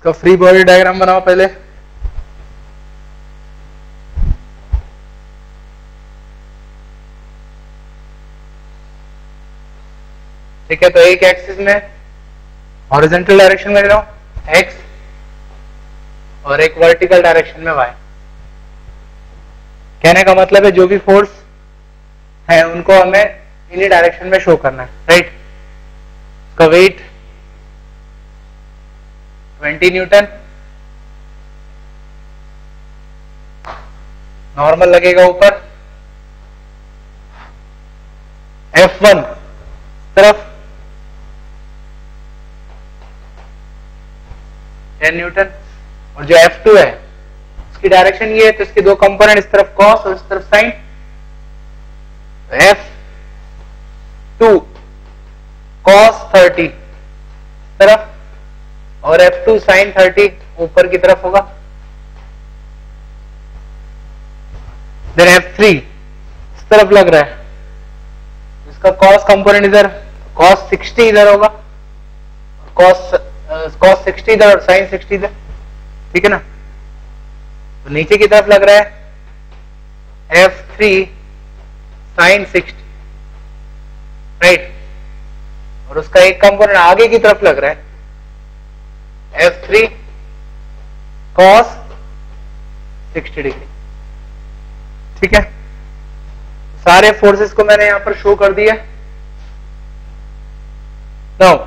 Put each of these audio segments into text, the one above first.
इसका free body diagram बनाओ पहले। ठीक है, तो एक एक्सिस में हॉरिजॉन्टल डायरेक्शन में ले रहा हूं एक्स और एक वर्टिकल डायरेक्शन में वाई। कहने का मतलब है जो भी फोर्स है उनको हमें इन्हीं डायरेक्शन में शो करना है, राइट। इसका वेट 20 न्यूटन, नॉर्मल लगेगा ऊपर। F1 तरफ 10 न्यूटन, और जो F2 है उसकी डायरेक्शन ये है, तो इसके दो कंपोनेंट, इस तरफ कॉस और इस तरफ साइन। F2 cos 30 तरफ और F2 sin 30 ऊपर की तरफ होगा। देन F3 इस तरफ लग रहा है, इसका cos कंपोनेंट इधर, cos 60 इधर होगा, cos 60 इधर और sin 60 इधर, ठीक है ना। तो नीचे की तरफ लग रहा है F3 sin 60, राइट, और उसका एक कंपोनेंट आगे की तरफ लग रहा है F3 cos 60 डिग्री, ठीक है। सारे फोर्सेस को मैंने यहां पर शो कर दिया। नाउ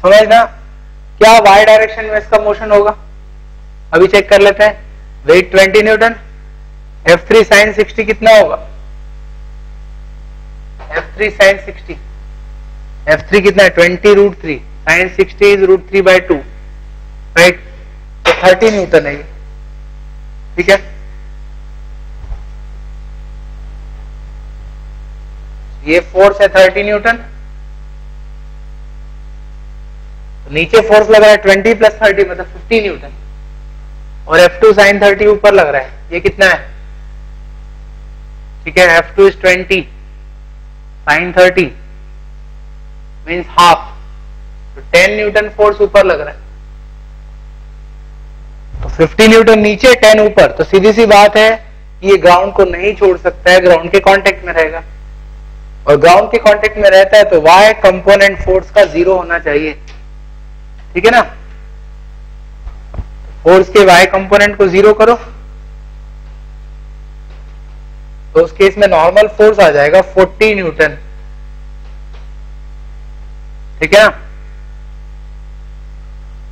समझना क्या y डायरेक्शन में इसका मोशन होगा, अभी चेक कर लेते हैं। वेट 20 न्यूटन, F3 sin 60 कितना होगा, F3 sin 60, F3 कितना है 20√3, sin 60 इज √3/2, राइट, तो 30 न्यूटन है ये, ठीक है। ये फोर्स है 30 न्यूटन, तो नीचे फोर्स लग रहा है 20 + 30 मतलब 50 न्यूटन, और F2 sin 30 ऊपर लग रहा है, ये कितना है, ठीक है। F2 is 20 sin 30 means half, तो 10 न्यूटन फोर्स ऊपर लग रहा है, तो 50 न्यूटन नीचे 10 ऊपर, तो सीधी सी बात है ये ग्राउंड को नहीं छोड़ सकता है, ग्राउंड के कांटेक्ट में रहेगा, और ग्राउंड के कांटेक्ट में रहता है तो y कंपोनेंट फोर्स का 0 होना चाहिए, ठीक है ना। फोर्स के y कंपोनेंट को 0 करो तो उस केस में नॉर्मल फोर्स आ जाएगा 40 न्यूटन, ठीक है ना।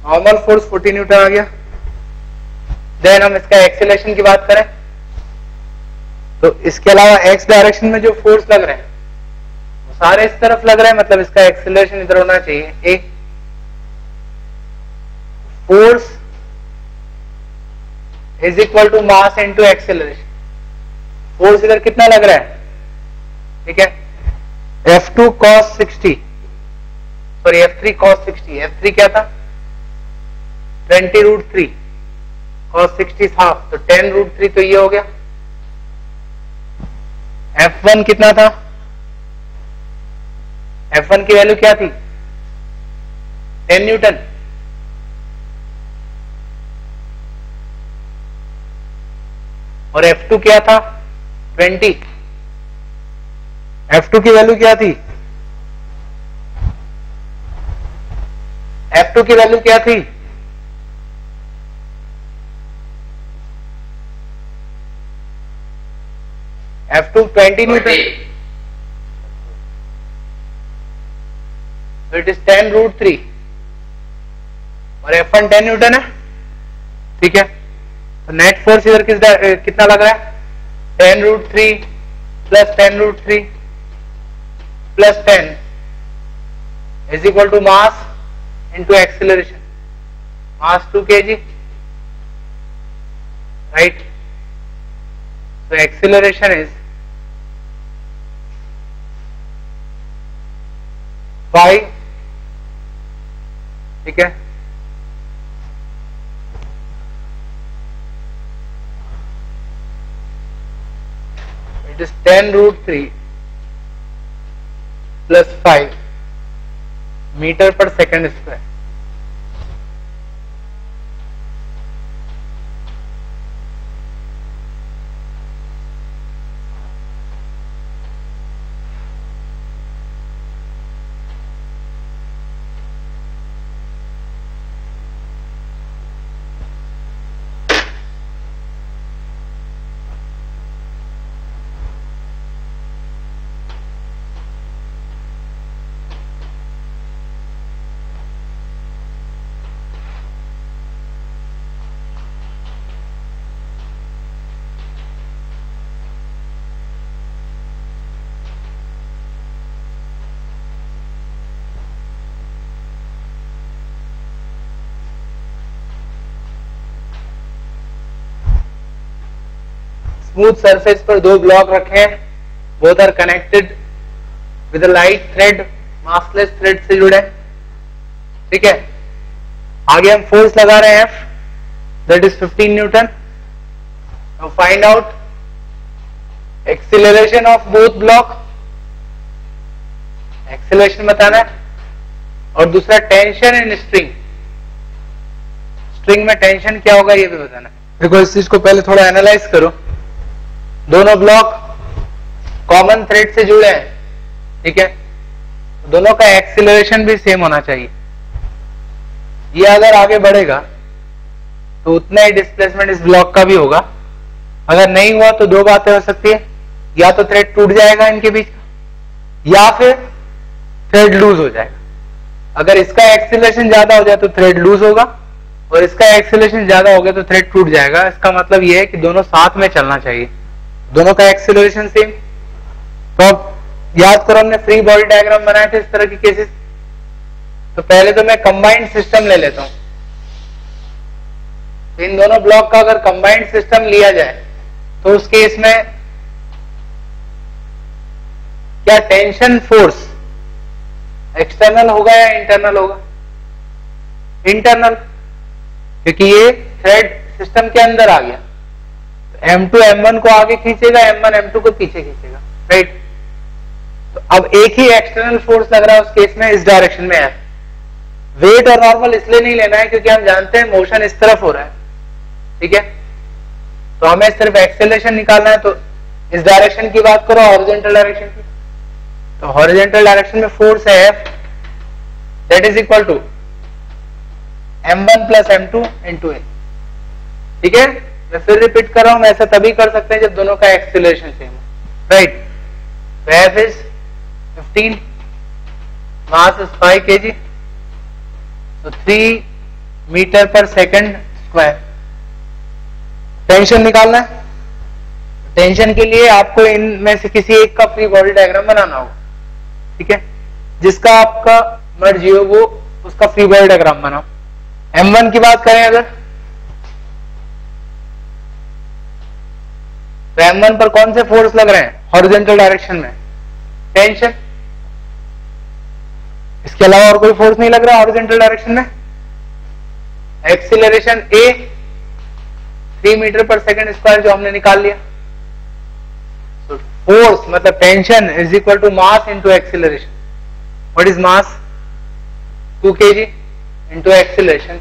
नॉर्मल फोर्स 40 न्यूटन आ गया। देन हम इसका एक्सेलरेशन की बात करें तो इसके अलावा x डायरेक्शन में जो फोर्स लग रहे हैं वो सारे इस तरफ लग रहे हैं, मतलब इसका एक्सेलरेशन इधर होना चाहिए a। Force is equal to mass into acceleration. Force इधर कितना लग रहा है, ठीक है, F2 cos 60, sorry F3 cos 60, F3 क्या था 20√3, cos 60 हाफ, तो 10√3, तो ये हो गया। F1 कितना था, F1 की वैल्यू क्या थी 10 न्यूटन, और F2 क्या था 20, F2 की वैल्यू क्या थी, F2 की वैल्यू क्या थी, F2 20 न्यूटन, तो इट इज 10√3, और F1 10 न्यूटन है, ठीक है। तो नेट फोर्स इधर कितना लग रहा है 10√3 + 10√3 + 10 is equal to mass into acceleration, mass 2 kg, right. तो एक्सेलरेशन इज 5, ठीक है। It is 10√3 + 5 मीटर पर सेकंड स्क्वायर। स्मूथ सरफेस पर दो ब्लॉक रखे हैं, both are connected with a light thread, massless thread से जुड़े, ठीक है। आगे हम फोर्स लगा रहे हैं F, that is 15 Newton. Now find out acceleration of both block, acceleration बताना है, और दूसरा टेंशन इन स्ट्रिंग, स्ट्रिंग में टेंशन क्या होगा ये भी बताना है। देखो इस चीज को पहले थोड़ा एनालाइज करो। दोनों ब्लॉक कॉमन थ्रेड से जुड़े हैं, ठीक है, दोनों का एक्सीलरेशन भी सेम होना चाहिए। ये अगर आगे बढ़ेगा तो उतना ही डिस्प्लेसमेंट इस ब्लॉक का भी होगा। अगर नहीं हुआ तो दो बातें हो सकती है, या तो थ्रेड टूट जाएगा इनके बीच का, या फिर थ्रेड लूज हो जाएगा। अगर इसका एक्सीलरेशन ज्यादा हो जाए तो थ्रेड लूज होगा, और इसका एक्सीलरेशन ज्यादा हो गया तो थ्रेड टूट जाएगा। इसका मतलब यह है कि दोनों साथ में चलना चाहिए, दोनों का एक्सीलरेशन सेम। तो अब याद करो हमने फ्री बॉडी डायग्राम बनाए थे इस तरह के केसेस। तो पहले तो मैं कंबाइंड सिस्टम ले लेता हूं। इन दोनों ब्लॉक का अगर कंबाइंड सिस्टम लिया जाए तो उस केस में क्या टेंशन फोर्स एक्सटर्नल होगा या इंटरनल होगा? इंटरनल, क्योंकि ये थ्रेड सिस्टम के अंदर आ गया। M2 M1 को आगे खींचेगा, M1 M2 को पीछे खींचेगा, राइट। तो अब एक ही एक्सटर्नल फोर्स लग रहा है उस केस में, इस डायरेक्शन में है। वेट और नॉर्मल इसलिए नहीं लेना है क्योंकि हम जानते हैं मोशन इस तरफ हो रहा है, ठीक है। तो हमें सिर्फ एक्सेलरेशन निकालना है। तो इस डायरेक्शन की बात करो, हॉरिजॉन्टल डायरेक्शन की, तो हॉरिजॉन्टल डायरेक्शन में फोर्स है F, that is equal to M1 plus M2 into A, ठीक है। मैं फिर रिपीट कर रहा हूं, ऐसा तभी कर सकते हैं जब दोनों का एक्सीलरेशन सेम हो, right. F is 15, mass is 5 kg, तो 3 मीटर पर सेकंड स्क्वायर। टेंशन निकालना है। टेंशन के लिए आपको इनमें से किसी एक का फ्री बॉडी डायग्राम बनाना होगा, ठीक है। जिसका आपका मर्जी हो वो उसका फ्री बॉडी डायग्राम बनाओ। M1 की बात करें अगर, तो M1 पर कौन से फोर्स लग रहे हैं? हॉरिजॉन्टल डायरेक्शन में टेंशन। इसके अलावा और कोई फोर्स नहीं लग रहा हॉरिजॉन्टल डायरेक्शन में। एक्सीलरेशन A 3 मीटर पर सेकंड स्क्वायर जो हमने निकाल लिया। तो फोर्स मतलब tension is equal to mass into acceleration. What is mass? 2 kg into acceleration,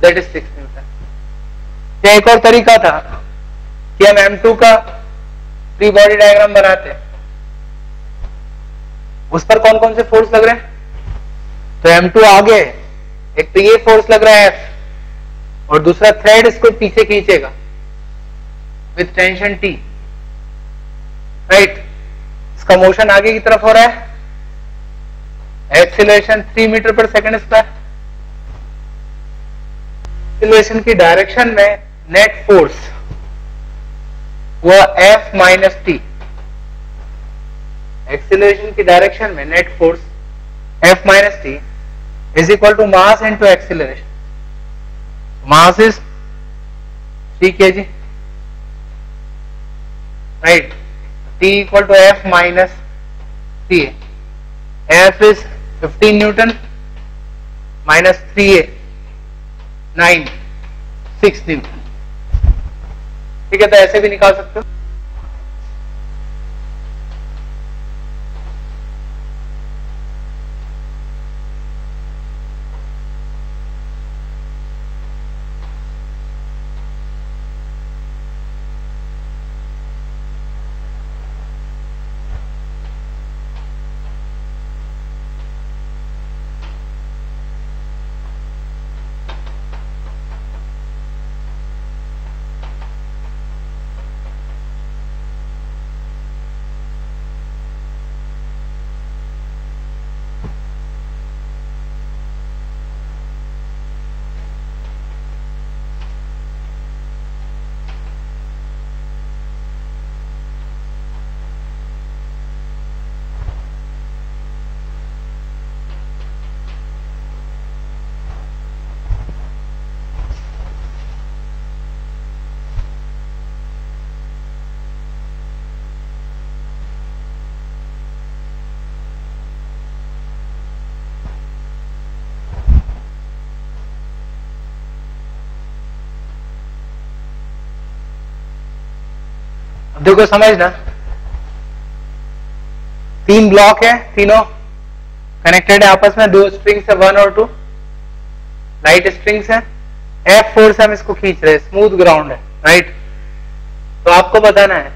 that is 6 newton. एक और तरीका था कि हम M2 का फ्री बॉडी डायग्राम बनाते, उस पर कौन कौन से फोर्स लग रहे हैं? तो M2 आगे, एक तो ये फोर्स लग रहा है F, और दूसरा थ्रेड इसको पीछे खींचेगा विथ टेंशन T, राइट। इसका मोशन आगे की तरफ हो रहा है, एक्सीलरेशन 3 मीटर पर सेकंड स्क्वायर। एक्सीलरेशन की डायरेक्शन में नेट फोर्स वह F माइनस T। एक्सीलरेशन की डायरेक्शन में net force F minus T is equal to mass into acceleration. Mass is 3 kg, right. T equal to F minus T। F is 15 newton minus 3A 9 6 newton, ठीक है। तो ऐसे भी निकाल सकते हो। अब देखो समझना, तीन ब्लॉक है, तीनों कनेक्टेड है आपस में, दो स्ट्रिंग्स है 1 और 2 लाइट स्ट्रिंग्स है, F4 से हम इसको खींच रहे हैं, स्मूथ ग्राउंड है, राइट। तो आपको बताना है,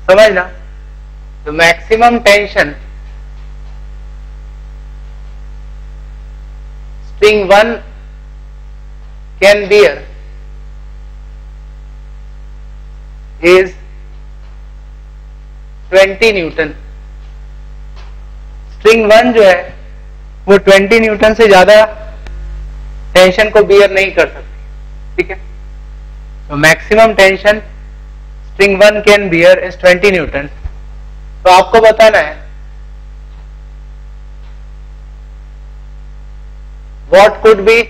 समझना, तो maximum tension string 1 can beer is 20 Newton. String 1 जो है वो 20 न्यूटन से ज्यादा टेंशन को बियर नहीं कर सकती, ठीक है। तो maximum tension string 1 can beer is 20 Newton. तो आपको बताना है what could be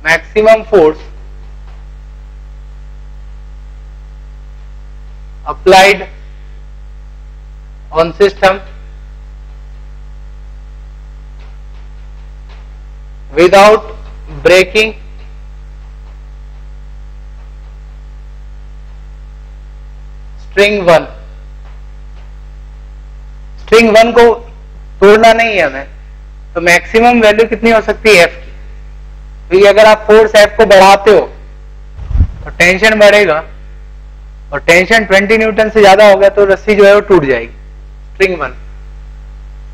maximum force applied on system without breaking string 1। String 1 को तोड़ना नहीं है हमें, तो मैक्सिमम वैल्यू कितनी हो सकती है F की। तो अगर आप फोर्स F को बढ़ाते हो तो टेंशन बढ़ेगा, और टेंशन 20 न्यूटन से ज्यादा हो गया तो रस्सी जो है वो टूट जाएगी, स्ट्रिंग 1।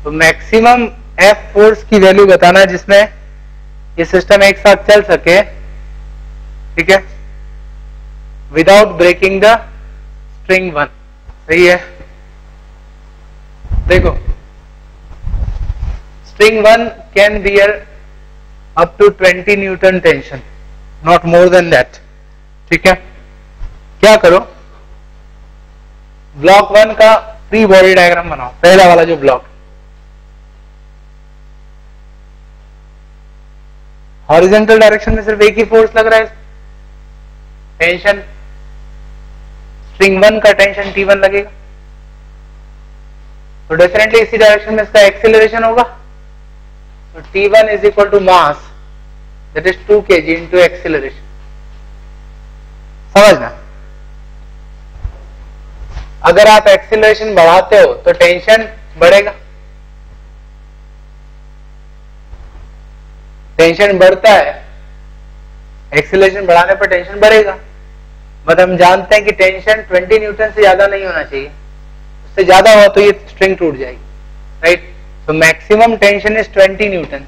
तो मैक्सिमम F फोर्स की वैल्यू बताना है जिसमें ये सिस्टम एक साथ चल सके, ठीक है, विदाउट ब्रेकिंग द स्ट्रिंग 1। सही है। देखो string 1 can bear up to 20 newton tension, not more than that, ठीक है। क्या करो, ब्लॉक 1 का फ्री बॉडी डायग्राम बनाओ, पहला वाला जो ब्लॉक, हॉरिजॉन्टल डायरेक्शन में सिर्फ एक ही फोर्स लग रहा है, टेंशन स्ट्रिंग 1 का टेंशन T1 लगेगा, तो डेफिनेटली इसी डायरेक्शन में इसका एक्सेलरेशन होगा। तो T1 is equal to mass that is 2 kg into acceleration. समझना, अगर आप एक्सेलरेशन बढ़ाते हो तो टेंशन बढ़ेगा, टेंशन बढ़ता है, एक्सेलरेशन बढ़ाने पर टेंशन बढ़ेगा। मतलब हम जानते हैं कि टेंशन 20 न्यूटन से ज्यादा नहीं होना चाहिए, उससे ज्यादा हुआ तो ये स्ट्रिंग टूट जाएगी, राइट। तो मैक्सिमम टेंशन इज 20 न्यूटन।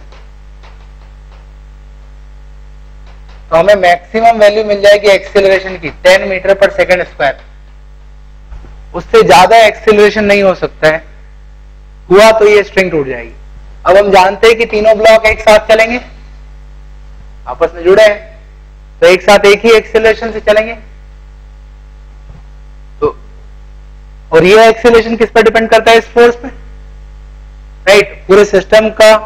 तो हमें मैक्सिमम वैल्यू मिल जाएगी एक्सेलरेशन की 10 मीटर पर सेकंड स्क्वायर, उससे ज्यादा एक्सेलरेशन नहीं हो सकता है, हुआ तो ये स्ट्रिंग टूट जाएगी। अब हम जानते हैं कि तीनों ब्लॉक एक साथ चलेंगे, आपस में जुड़े हैं, तो एक साथ एक ही एक्सेलरेशन से चलेंगे। तो और ये एक्सेलरेशन किस पर डिपेंड करता है, इस फोर्स पे, राइट। पूरे सिस्टम का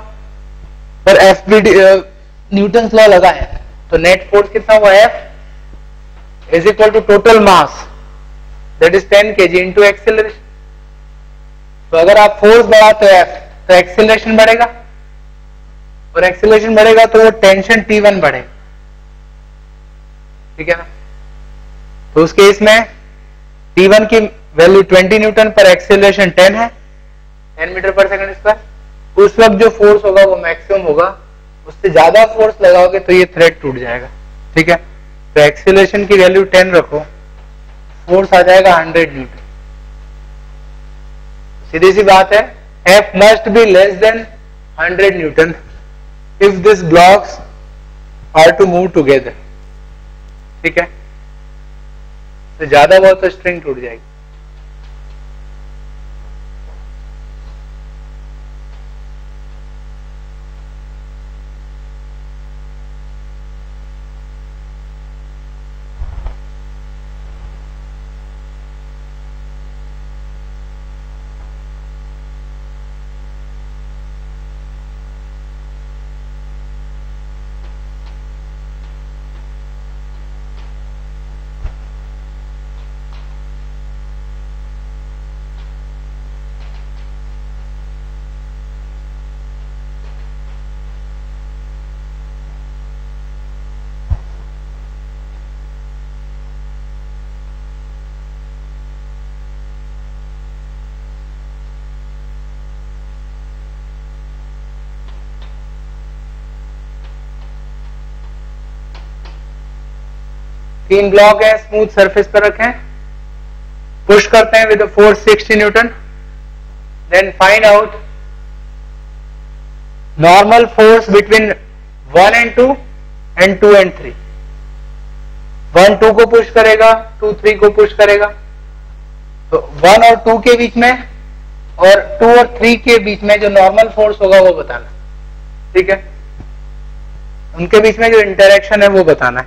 पर एफबी न्यूटन्स लॉ लगा है, तो नेट फोर्स कितना हुआ, F is equal to total mass that is 10 kg into acceleration. तो अगर आप फोर्स बढ़ाते हो F तो एक्सेलरेशन बढ़ेगा, और एक्सेलरेशन बढ़ेगा तो वो टेंशन T1 बढ़ेगा, ठीक है ना। तो उस केस में T1 की वैल्यू 20 न्यूटन पर एक्सेलरेशन 10 है, 10 मीटर पर सेकंड स्क्वायर। उस वक्त जो फोर्स होगा वो मैक्सिमम होगा, उससे ज्यादा फोर्स लगाओगे तो ये थ्रेड टूट जाएगा, ठीक है। तो एक्सेलरेशन की वैल्यू 10 रखो, फोर्स आ जाएगा 100 न्यूटन। सीधी सी बात है, F must be less than 100 newton if this blocks are to move together, ठीक है। तो ज्यादा बहुत तो स्ट्रिंग टूट जाएगी। 3 ब्लॉक है, स्मूथ सरफेस पर रखे हैं, पुश करते हैं with force 60 newton, then find out normal force between 1 and 2 and 2 and 3. 1 2 को पुश करेगा, 2 3 को पुश करेगा, तो 1 और 2 के बीच में और 2 और 3 के बीच में जो नॉर्मल फोर्स होगा वो बताना, ठीक है, उनके बीच में जो इंटरेक्शन है वो बताना है।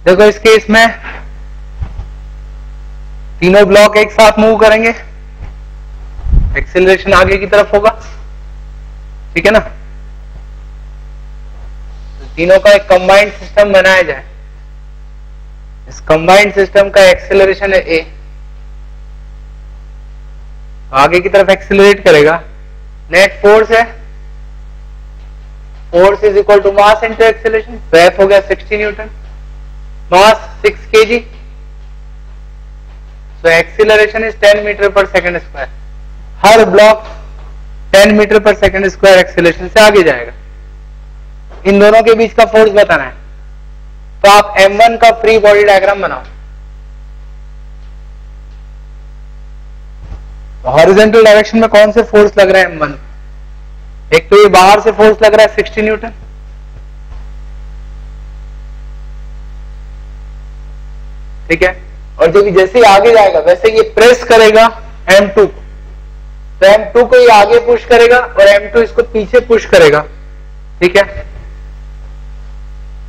देखो इस केस में तीनों ब्लॉक एक साथ मूव करेंगे, एक्सेलरेशन आगे की तरफ होगा, ठीक है ना, तो तीनों का एक कंबाइंड सिस्टम बनाया जाए। इस कंबाइंड सिस्टम का एक्सेलरेशन है ए, आगे की तरफ एक्सेलरेट करेगा, नेट फोर्स है, force is equal to mass into acceleration, तो एफ हो गया 60 newton, mass 6 kg, so acceleration is 10 metre पर सेकंड स्क्वायर। हर ब्लॉक 10 मीटर पर सेकंड स्क्वायर एक्सेलरेशन से आगे जाएगा। इन दोनों के बीच का फोर्स बताना है, तो आप M1 का फ्री बॉडी डायग्राम बनाओ। हॉरिजॉन्टल डायरेक्शन में कौन से फोर्स लग रहा है M1? एक तो ये बाहर से फोर्स लग रहा है 60 न्यूटन, ठीक है, और जब जैसे ही आगे जाएगा वैसे ये प्रेस करेगा M2, तो M2 को ये आगे पुश करेगा और M2 इसको पीछे पुश करेगा, ठीक है।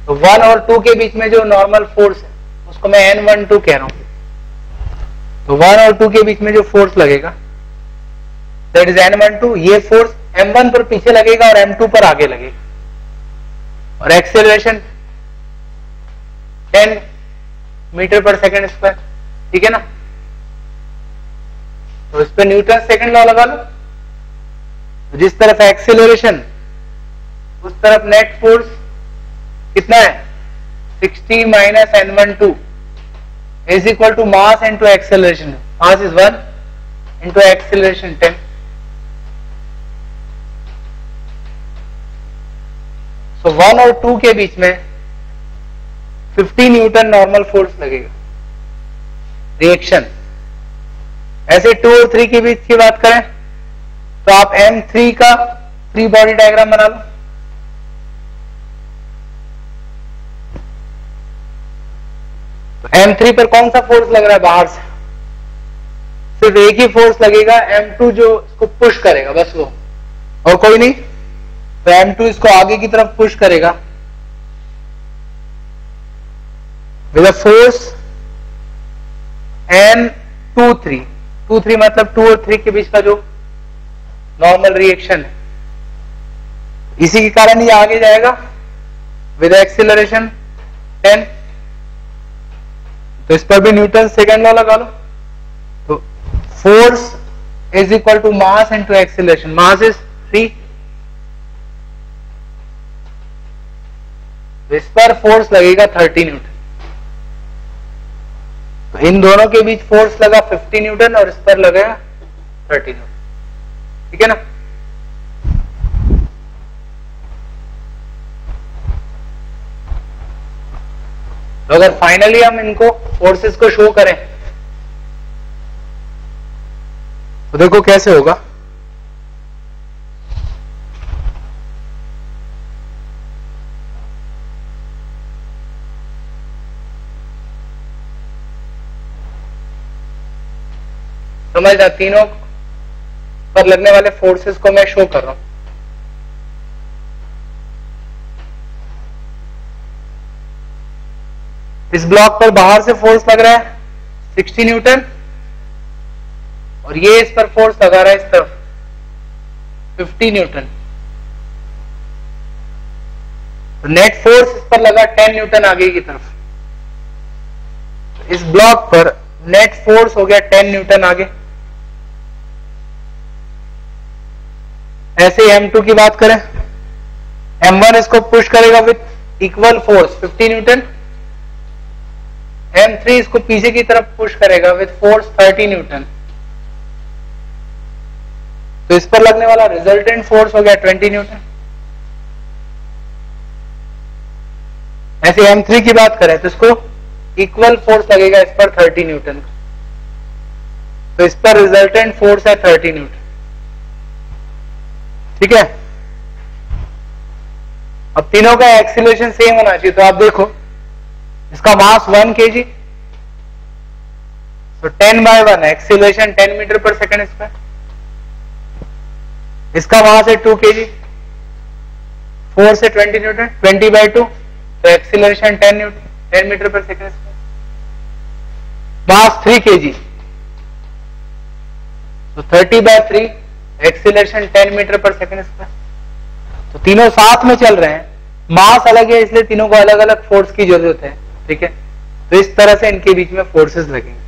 तो 1 और 2 के बीच में जो नॉर्मल फोर्स है उसको मैं N12 कह रहा हूं। तो 1 और 2 के बीच में जो फोर्स लगेगा दैट इज N12। ये फोर्स M1 पर पीछे लगेगा और M2 पर आगे लगेगा, और एक्सेलरेशन 10 मीटर पर सेकंड स्क्वायर, ठीक है ना। तो इस पर न्यूटन सेकंड लॉ लगा लो, तो जिस तरफ एक्सेलरेशन उस तरफ नेट फोर्स कितना है 60 minus N12 is equal to mass into acceleration. Mass is 1 into acceleration 10। So 1 और 2 के बीच में 50 न्यूटन नॉर्मल फोर्स लगेगा रिएक्शन। ऐसे 2 और 3 के बीच की बात करें तो आप M3 का फ्री बॉडी डायग्राम बना लो। तो M3 पर कौन सा फोर्स लग रहा है बाहर से? सिर्फ एक ही फोर्स लगेगा, M2 जो इसको पुश करेगा, बस वो, और कोई नहीं। तो M2 इसको आगे की तरफ पुश करेगा विद अ फोर्स N23। 2-3 मतलब 2 और 3 के बीच का जो नॉर्मल रिएक्शन है, इसी के कारण ये आगे जाएगा विद एक्सेलरेशन 10। तो इस पर भी न्यूटन सेकंड लॉ लगा लो। तो force is equal to mass into acceleration. Mass is 3, इस पर फोर्स लगेगा 30 न्यूटन। तो इन दोनों के बीच फोर्स लगा 50 न्यूटन और इस पर लगेगा 30 न्यूटन, ठीक है ना। तो अगर फाइनली हम इनको फोर्सेस को शो करें तो देखो कैसे होगा। समझना, तीनों पर लगने वाले फोर्सेस को मैं शो कर रहा हूं। इस ब्लॉक पर बाहर से फोर्स लग रहा है 60 न्यूटन और ये इस पर फोर्स लगा रहा है इस तरफ 50 न्यूटन। तो नेट फोर्स इस पर लगा 10 न्यूटन आगे की तरफ। इस ब्लॉक पर नेट फोर्स हो गया 10 न्यूटन आगे। ऐसे M2 की बात करें, M1 इसको पुश करेगा with equal force 50 Newton, M3 इसको पीछे की तरफ पुश करेगा विद फोर्स 30 न्यूटन। तो इस पर लगने वाला रिजल्टेंट फोर्स हो गया 20 न्यूटन। ऐसे M3 की बात करें तो इसको इक्वल फोर्स लगेगा इस पर 30 न्यूटन का, तो इस पर रिजल्टेंट फोर्स है 30 न्यूटन। ठीक है, अब तीनों का एक्सीलरेशन सेम होना चाहिए, तो आप देखो इसका मास 1 kg, तो 10/1 एक्सीलरेशन 10 मीटर पर सेकंड स्क्वायर। इसका मास है 2 kg, 4 से 20 न्यूटन, 20/2, तो एक्सीलरेशन 10 न्यूटन 10 मीटर पर सेकंड स्क्वायर। मास 3 kg, तो 30/3 एक्सीलरेशन 10 मीटर पर सेकंड स्क्वायर। तो तीनों साथ में चल रहे हैं, मास अलग है इसलिए तीनों को अलग अलग फोर्स की जरूरत है। ठीक है, तो इस तरह से इनके बीच में फोर्सेस लगेंगे,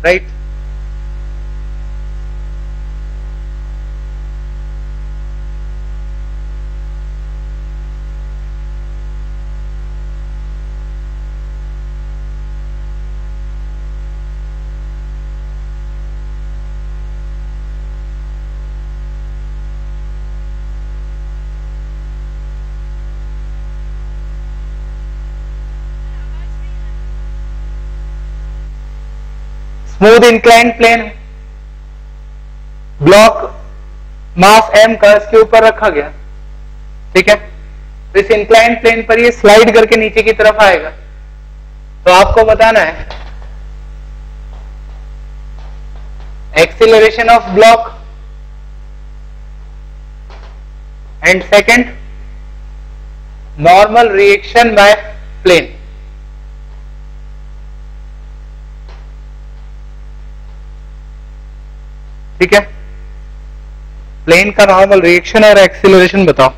right. Smooth incline plane, block mass m का इसके ऊपर रखा गया। ठीक है, तो इस इंक्लाइन प्लेन पर ये स्लाइड करके नीचे की तरफ आएगा, तो आपको बताना है acceleration of block and second normal reaction by plane. ठीक है, प्लेन का नॉर्मल रिएक्शन और एक्सीलरेशन बताओ।